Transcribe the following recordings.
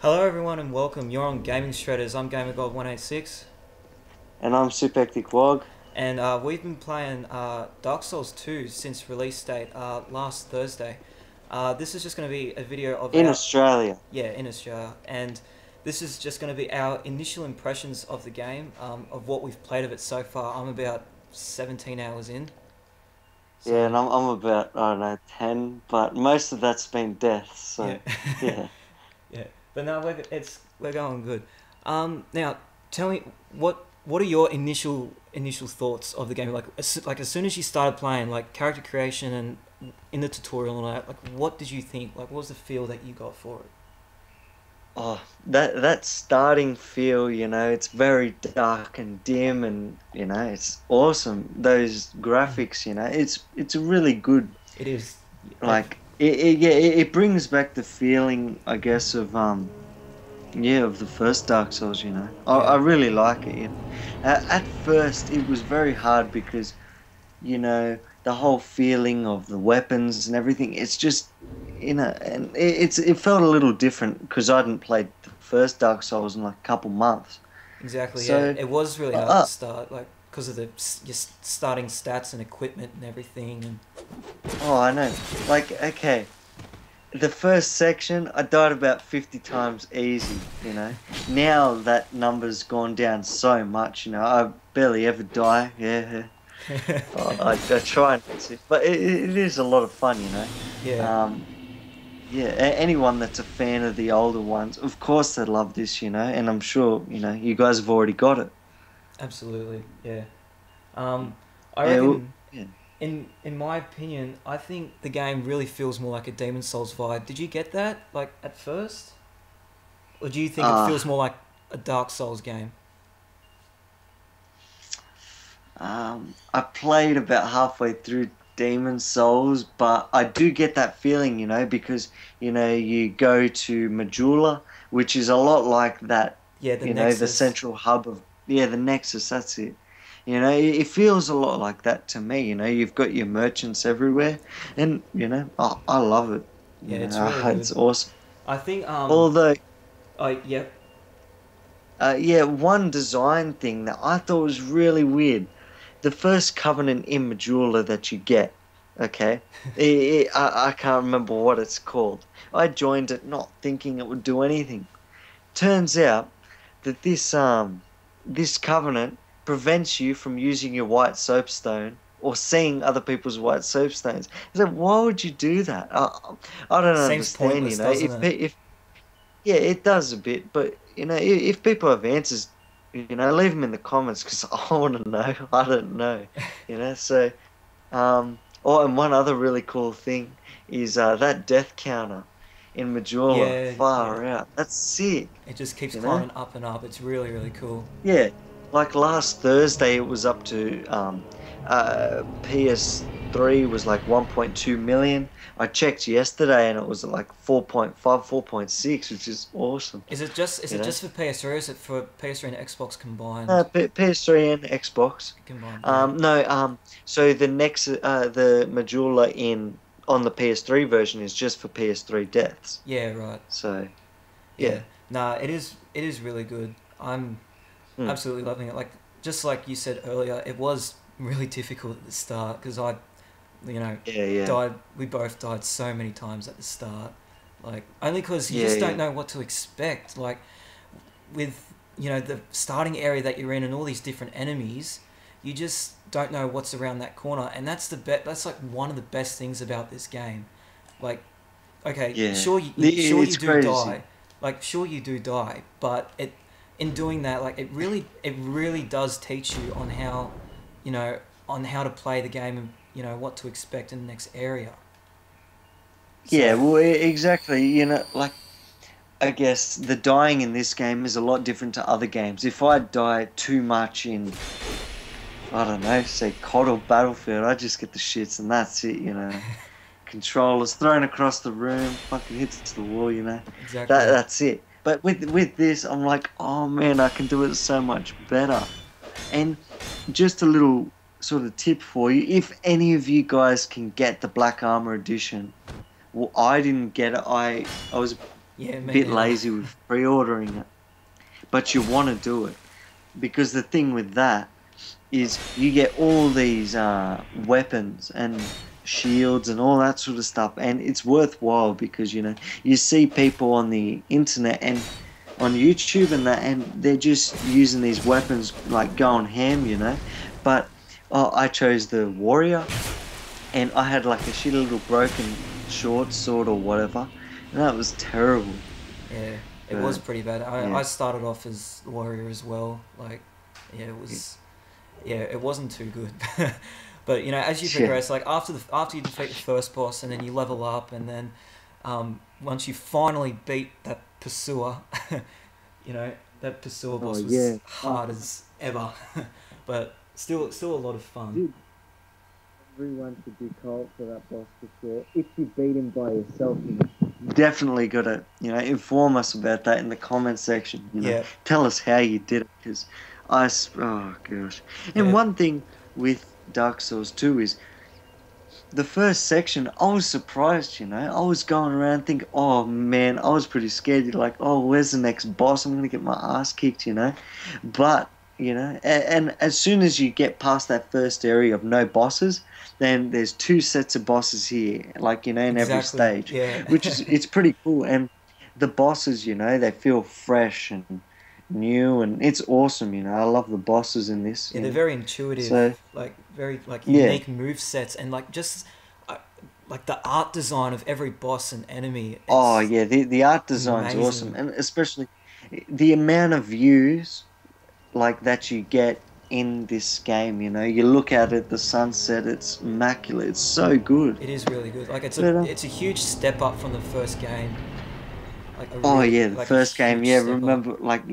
Hello everyone and welcome. You're on Gaming Shredders. I'm GamerGod186 And I'm Supectic Wog and we've been playing Dark Souls 2 since release date last Thursday. This is just going to be a video of in our, Australia. yeah, in Australia, and this is just going to be our initial impressions of the game, of what we've played of it so far. I'm about 17 hours in, Yeah, so and I'm about, I don't know, 10, but most of that's been death, yeah. so yeah. Yeah, but no, we're going good. Now tell me what are your initial thoughts of the game? Like as soon as you started playing, like character creation and in the tutorial and all that, like what did you think? Like what was the feel that you got for it? Oh, that starting feel, it's very dark and dim and, it's awesome. Those Mm. graphics, it's a really good, It is like like, yeah, it brings back the feeling, I guess, of the first Dark Souls, I yeah, really like it. At first, it was very hard because the whole feeling of the weapons and everything. It's just, and it felt a little different because I hadn't played the first Dark Souls in like a couple months. exactly. Yeah, So, it was really hard to uh, start, like because of the your starting stats and equipment and everything, and oh, I know. Like, okay, the first section, I died about 50 times easy. Now that number's gone down so much, I barely ever die. Yeah. I try not to, but it is a lot of fun. yeah, Um, Yeah, anyone that's a fan of the older ones, of course they love this, and I'm sure, you guys have already got it. absolutely, yeah. I Yeah, reckon yeah. in my opinion, I think the game really feels more like a Demon Souls vibe. Did you get that like at first, or do you think it Uh, feels more like a Dark Souls game? I played about halfway through Demon Souls, but I do get that feeling, because, you go to Majula, which is a lot like that, Yeah, the the Nexus. central hub of, yeah, the Nexus, that's it. It feels a lot like that to me, you've got your merchants everywhere, and, I love it, Yeah, it's really good. it's awesome. I think Although, oh yeah, yeah, one design thing that I thought was really weird. The first Covenant in Majula that you get, okay? I can't remember what it's called. I joined it not thinking it would do anything. Turns out that this Covenant prevents you from using your white soapstone or seeing other people's white soapstones. So why would you do that? I don't seems understand, pointless, doesn't it? if yeah, it does a bit, but if people have answers, leave them in the comments because I want to know. I don't know, So, oh, and one other really cool thing is that death counter in Majora. Yeah, yeah. Far out. That's sick. It just keeps You know? climbing up and up. It's really cool. Yeah. Like last Thursday, it was up to PS3 was like 1.2 million. I checked yesterday and it was like 4.5, 4.6, which is awesome. Is You it know? just for PS3 or is it for PS3 and Xbox combined? PS3 and Xbox. Combined, yeah. No, so the Majula in on the PS3 version is just for PS3 deaths. Yeah, right. So Yeah. yeah. Nah, it is really good. I'm Hmm. absolutely loving it. Like just like you said earlier, it was really difficult at the start because you know, Yeah. died. We both died so many times at the start. Like only because you Yeah, just don't yeah. know what to expect. Like with the starting area that you're in and all these different enemies, you just don't know what's around that corner, and that's like one of the best things about this game. Like okay, Yeah. sure you It's do crazy. die, like sure you do die, but in doing that, like it really does teach you on how, you know, on how to play the game and what to expect in the next area. Yeah, So well, exactly. Like I guess the dying in this game is a lot different to other games. If I die too much in, I don't know, say COD or Battlefield, I just get the shits and that's it. Controllers thrown across the room, fucking hits the wall. exactly, That's it. But with this, I'm like, oh man, I can do it so much better. And just a little sort of tip for you, if any of you guys can get the Black Armor Edition, well, I didn't get it. I was Yeah, a me bit neither. lazy with pre-ordering it, but you want to do it because the thing with that is you get all these weapons and shields and all that sort of stuff, and it's worthwhile because you see people on the internet and on YouTube and that, and they're just using these weapons like going ham. But I chose the warrior, and I had like a shitty little broken short sword or whatever, and that was terrible. Yeah, it was But pretty bad. I yeah, started off as warrior as well. Like, yeah, it was. Yeah, it wasn't too good. But as you yeah. progress, like after you defeat the first boss, and then you level up, and then once you finally beat that pursuer, that pursuer Oh boss yeah. was hard as ever, but still a lot of fun. Dude, everyone should do co-op for that boss for sure. If you beat him by yourself, definitely got to inform us about that in the comment section. Yeah, Tell us how you did it, because oh gosh. And yeah, one thing with Dark Souls 2 is the first section. I was surprised. I was going around thinking, oh man, I was pretty scared. You're like, oh, where's the next boss? I'm gonna get my ass kicked. But and as soon as you get past that first area of no bosses, then there's two sets of bosses here, like in every exactly. stage, Yeah, which is it's pretty cool. And the bosses, they feel fresh and new, and it's awesome. I love the bosses in this. yeah, they're very intuitive, So like very like yeah, unique move sets, and like just uh, like the art design of every boss and enemy. oh It's yeah, the art design's awesome, amazing. and especially the amount of views like that you get in this game. You look at it, the sunset, it's immaculate. It's so good. It is really good. Like But it's a huge step up from the first game. Like a oh really yeah, the like a first game, huge yeah. step up. Remember, like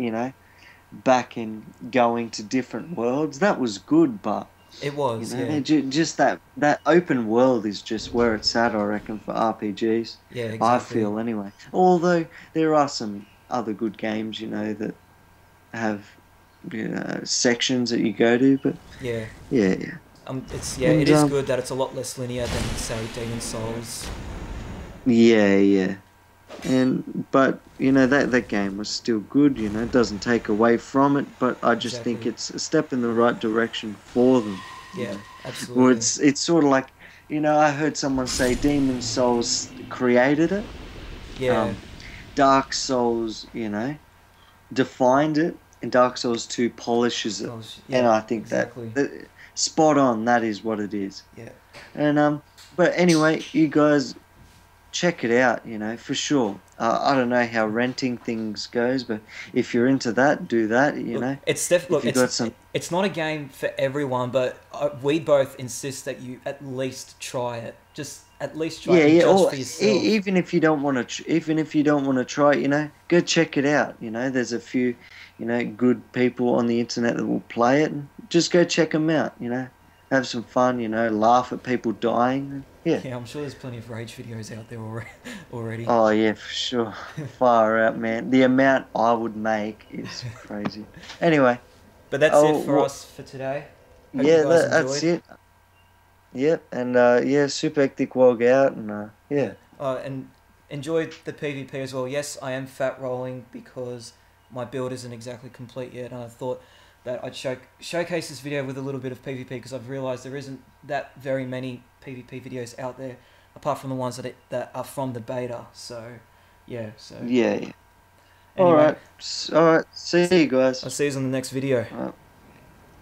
back in going to different worlds, that was good. But It was, yeah, just that open world is just where it's at, I reckon, for RPGs. yeah, I exactly. feel anyway. Although there are some other good games, that have sections that you go to, but Yeah, yeah, yeah. it And is good that it's a lot less linear than say Demon Souls. yeah, yeah. And but that game was still good. It doesn't take away from it, but I just think Exactly. it's a step in the right direction for them. You Yeah, know, or absolutely. it's sort of like I heard someone say Demon Souls created it. Yeah, Um, Dark Souls, defined it, and Dark Souls 2 polishes it. yeah, And I think exactly. that spot on. That is what it is. Yeah, And but anyway, you guys check it out, for sure. I don't know how renting things goes, but if you're into that, do that, look, If you got some, it's not a game for everyone, but we both insist that you at least try it. Just at least try yeah, it and yeah. judge Or for yourself. even if you don't want to, even if you don't want to try it, go check it out. There's a few, good people on the internet that will play it. And just go check them out. Have some fun. Laugh at people dying. Yeah. Yeah, I'm sure there's plenty of rage videos out there already. Oh yeah, for sure. Far out, man. The amount I would make is crazy. Anyway, But that's oh it for well, us for today. Hope you yeah, guys that's enjoyed. it. Yep, and yeah, super hectic walk out, and Yeah. yeah, And enjoy the PvP as well. Yes, I am fat rolling because my build isn't exactly complete yet, and I thought that I'd showcase this video with a little bit of PvP because I've realised there isn't that very many PvP videos out there, apart from the ones that are from the beta. So, yeah. So yeah, yeah. anyway, All right. See you guys. I'll see you on the next video. All right.